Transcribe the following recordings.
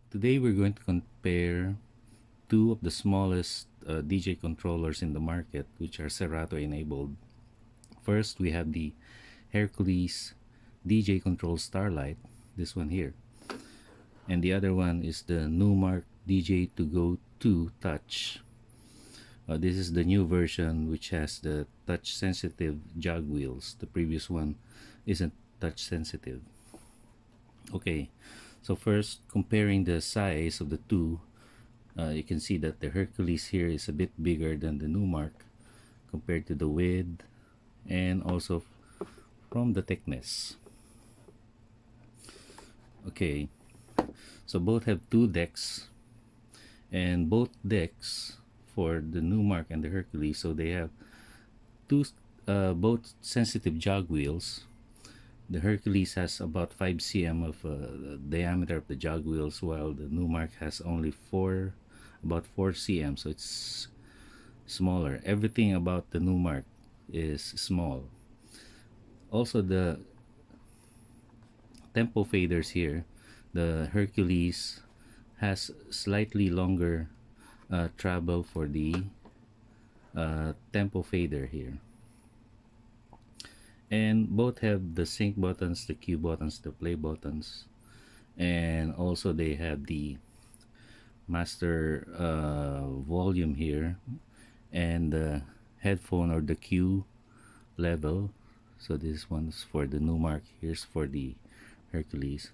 Today we're going to compare two of the smallest DJ controllers in the market, which are Serato enabled. First, we have the Hercules DJ Control Starlight, this one here. And the other one is the Numark DJ2Go2 Touch. This is the new version which has the touch sensitive jog wheels. The previous one isn't touch sensitive. Okay, so first comparing the size of the two, you can see that the Hercules here is a bit bigger than the Numark compared to the width and also from the thickness. Okay, so both have two decks, and both decks for the Numark and the Hercules, so they have two both sensitive jog wheels. The Hercules has about 5 cm of diameter of the jog wheels, while the Numark has only about 4 cm, so it's smaller. Everything about the Numark is small. Also, the tempo faders here, the Hercules has slightly longer travel for the tempo fader here. And both have the sync buttons, the cue buttons, the play buttons, and also they have the master volume here and the headphone or the cue level. So this one's for the Numark, here's for the Hercules.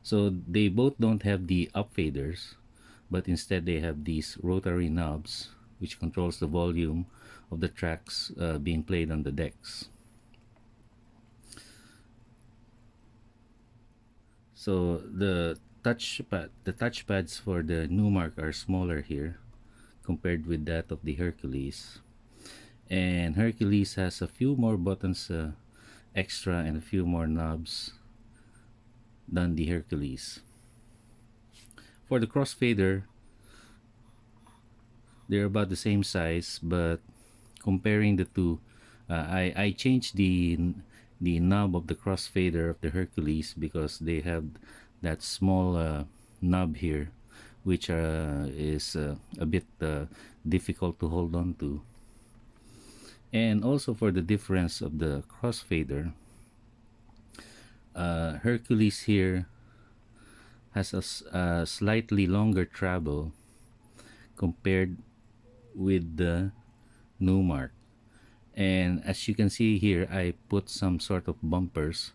So they both don't have the up faders, but instead they have these rotary knobs which controls the volume of the tracks being played on the decks. So the touchpads for the Numark are smaller here compared with that of the Hercules, and Hercules has a few more buttons extra and a few more knobs than the Hercules. For the crossfader, they're about the same size, but comparing the two, I changed the knob of the crossfader of the Hercules because they have that small knob here, which is a bit difficult to hold on to. And also for the difference of the crossfader, Hercules here has a slightly longer travel compared with the Numark. And as you can see here, I put some sort of bumpers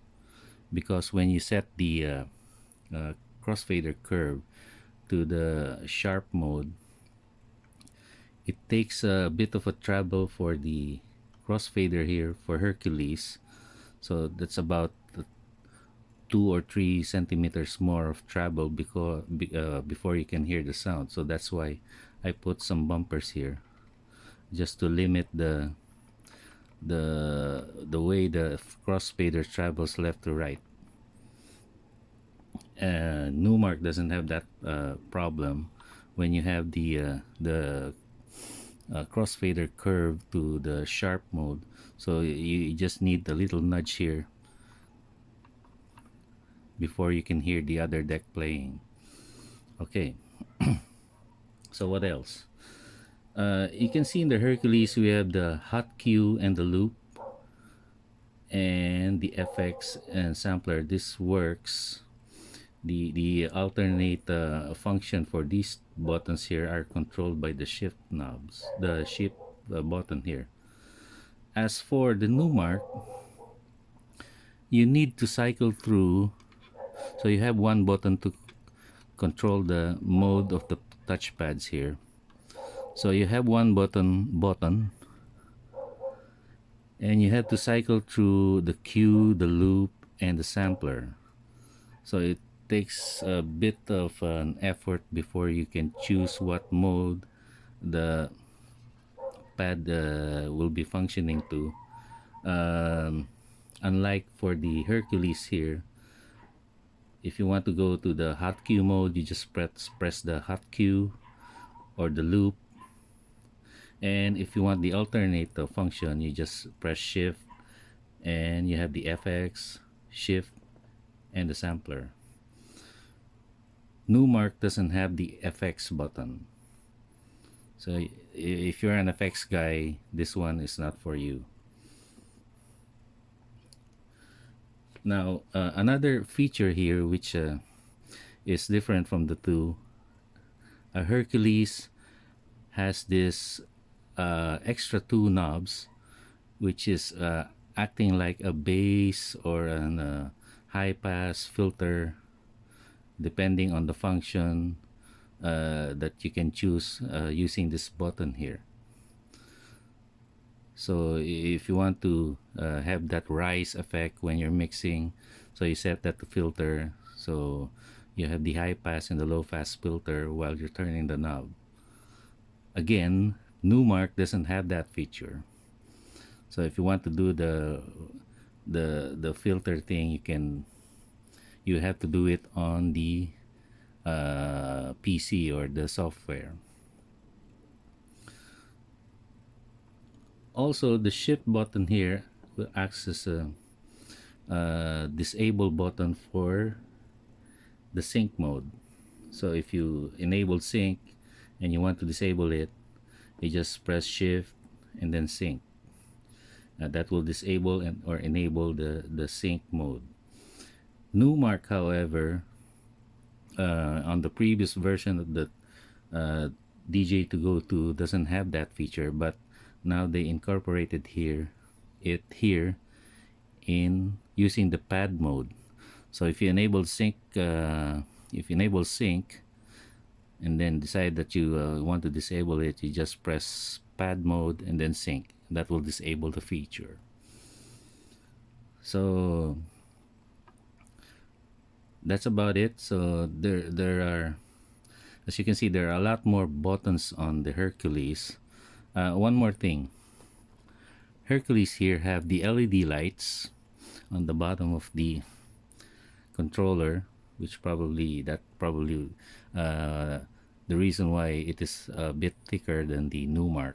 because when you set the crossfader curve to the sharp mode, it takes a bit of a travel for the crossfader here for Hercules. So that's about 2 or 3 centimeters more of travel before you can hear the sound. So that's why I put some bumpers here, just to limit the way the crossfader travels left to right. Numark doesn't have that problem when you have the crossfader curve to the sharp mode. So you just need a little nudge here before you can hear the other deck playing. Okay, so what else? You can see in the Hercules we have the hot cue and the loop and the FX and sampler. This works. The alternate function for these buttons here are controlled by the shift knobs, the shift button here. As for the Numark, you need to cycle through. So you have one button to control the mode of the touchpads here. So you have one button and you have to cycle through the cue, the loop, and the sampler. So it takes a bit of an effort before you can choose what mode the pad will be functioning to. Unlike for the Hercules here, if you want to go to the hot cue mode, you just press the hot cue or the loop. And if you want the alternate function, you just press shift and you have the FX, shift, and the sampler. Numark doesn't have the FX button. So if you're an FX guy, this one is not for you. Now, another feature here which is different from the two, a Hercules has this extra two knobs, which is acting like a bass or an high pass filter, depending on the function that you can choose using this button here. So if you want to have that rise effect when you're mixing, so you set that to filter, so you have the high pass and the low pass filter while you're turning the knob. Again, Numark doesn't have that feature. So if you want to do the filter thing, you have to do it on the PC or the software. Also, the shift button here will act as a disable button for the sync mode. So if you enable sync and you want to disable it, you just press shift and then sync. That will disable and or enable the sync mode. Numark, however, on the previous version of the DJ2Go2 doesn't have that feature, but now they incorporated it here in using the pad mode. So if you enable sync, and then decide that you want to disable it, you just press pad mode and then sync. That will disable the feature. So that's about it. So there are, as you can see, there are a lot more buttons on the Hercules. One more thing, Hercules here have the LED lights on the bottom of the controller, which probably the reason why it is a bit thicker than the Numark.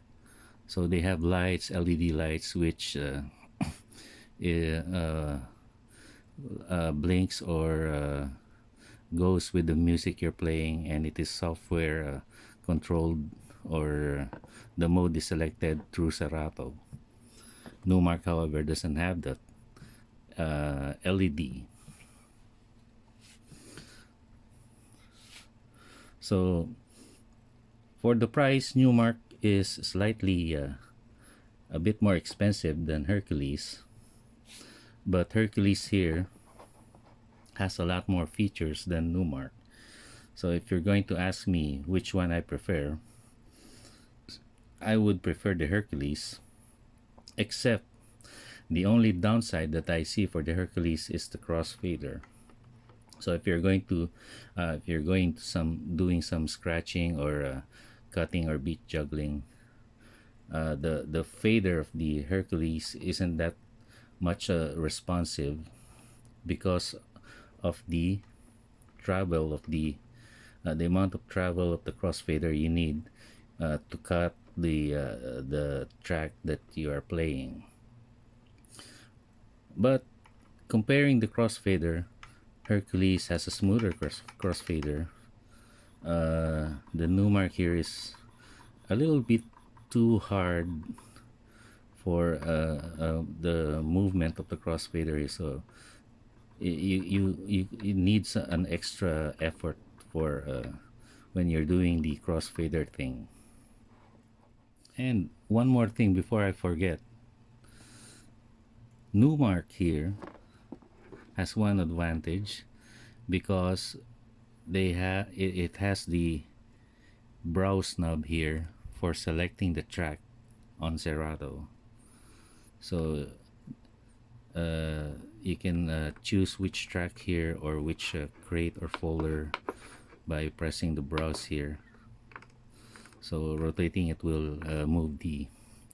So they have lights, LED lights, which blinks or goes with the music you're playing, and it is software controlled, or the mode is selected through Serato. Numark, however, doesn't have that LED. So for the price, Numark is slightly a bit more expensive than Hercules, but Hercules here has a lot more features than Numark. So if you're going to ask me which one I prefer, I would prefer the Hercules, except the only downside that I see for the Hercules is the crossfader. So if you're going to doing some scratching or cutting or beat juggling, the fader of the Hercules isn't that much responsive because of the travel of the amount of travel of the crossfader you need to cut the track that you are playing. But comparing the crossfader, Hercules has a smoother crossfader. The Numark here is a little bit too hard for the movement of the crossfader, so it needs an extra effort for when you're doing the crossfader thing. And one more thing before I forget, Numark here has one advantage because it has the browse knob here for selecting the track on Serato. So you can choose which track here or which crate or folder by pressing the browse here. So rotating it will move the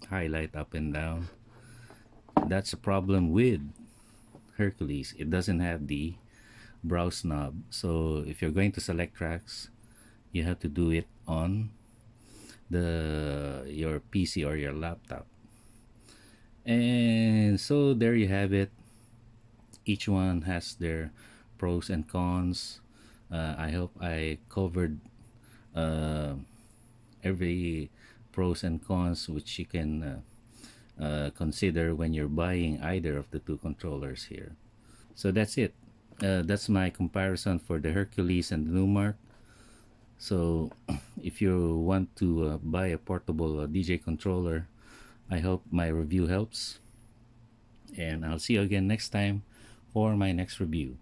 highlight up and down. That's a problem with Hercules. It doesn't have the browse knob. So if you're going to select tracks, you have to do it on your PC or your laptop. And so there you have it. Each one has their pros and cons. I hope I covered uh, every pros and cons which you can consider when you're buying either of the two controllers here. So that's it. That's my comparison for the Hercules and the Numark. So if you want to buy a portable DJ controller, I hope my review helps. And I'll see you again next time for my next review.